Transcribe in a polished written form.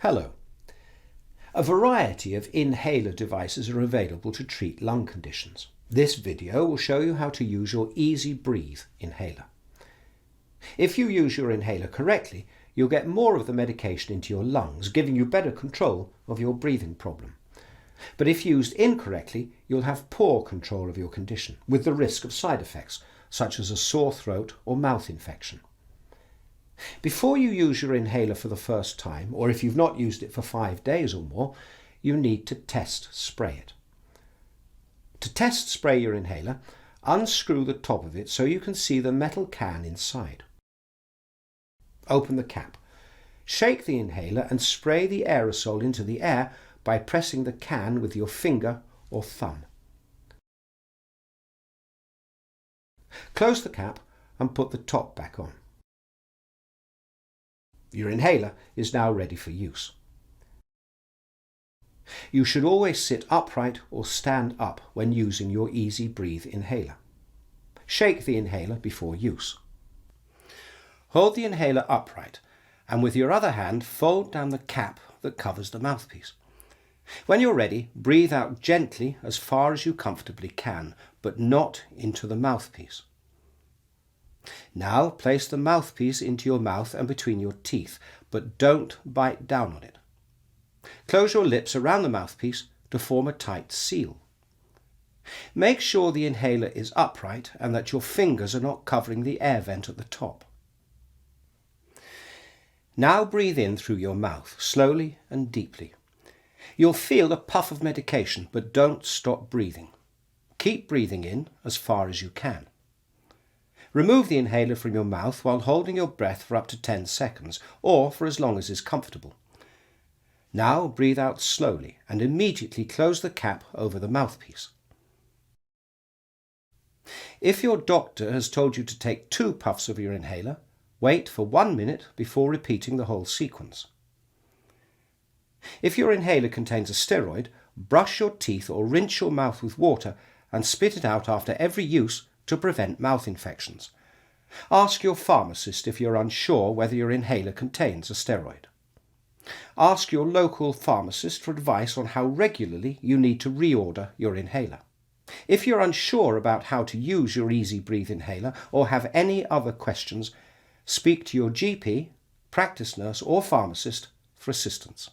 Hello. A variety of inhaler devices are available to treat lung conditions. This video will show you how to use your Easi Breathe inhaler. If you use your inhaler correctly, you'll get more of the medication into your lungs, giving you better control of your breathing problem. But if used incorrectly, you'll have poor control of your condition, with the risk of side effects, such as a sore throat or mouth infection. Before you use your inhaler for the first time, or if you've not used it for 5 days or more, you need to test spray it. To test spray your inhaler, unscrew the top of it so you can see the metal can inside. Open the cap. Shake the inhaler and spray the aerosol into the air by pressing the can with your finger or thumb. Close the cap and put the top back on. Your inhaler is now ready for use. You should always sit upright or stand up when using your Easi Breathe inhaler. Shake the inhaler before use. Hold the inhaler upright and with your other hand fold down the cap that covers the mouthpiece. When you're ready, breathe out gently as far as you comfortably can, but not into the mouthpiece. Now place the mouthpiece into your mouth and between your teeth, but don't bite down on it. Close your lips around the mouthpiece to form a tight seal. Make sure the inhaler is upright and that your fingers are not covering the air vent at the top. Now breathe in through your mouth, slowly and deeply. You'll feel a puff of medication, but don't stop breathing. Keep breathing in as far as you can. Remove the inhaler from your mouth while holding your breath for up to 10 seconds, or for as long as is comfortable. Now breathe out slowly and immediately close the cap over the mouthpiece. If your doctor has told you to take 2 puffs of your inhaler, wait for 1 minute before repeating the whole sequence. If your inhaler contains a steroid, brush your teeth or rinse your mouth with water and spit it out after every use to prevent mouth infections. Ask your pharmacist if you're unsure whether your inhaler contains a steroid. Ask your local pharmacist for advice on how regularly you need to reorder your inhaler. If you're unsure about how to use your Easi Breathe inhaler or have any other questions, speak to your GP, practice nurse or pharmacist for assistance.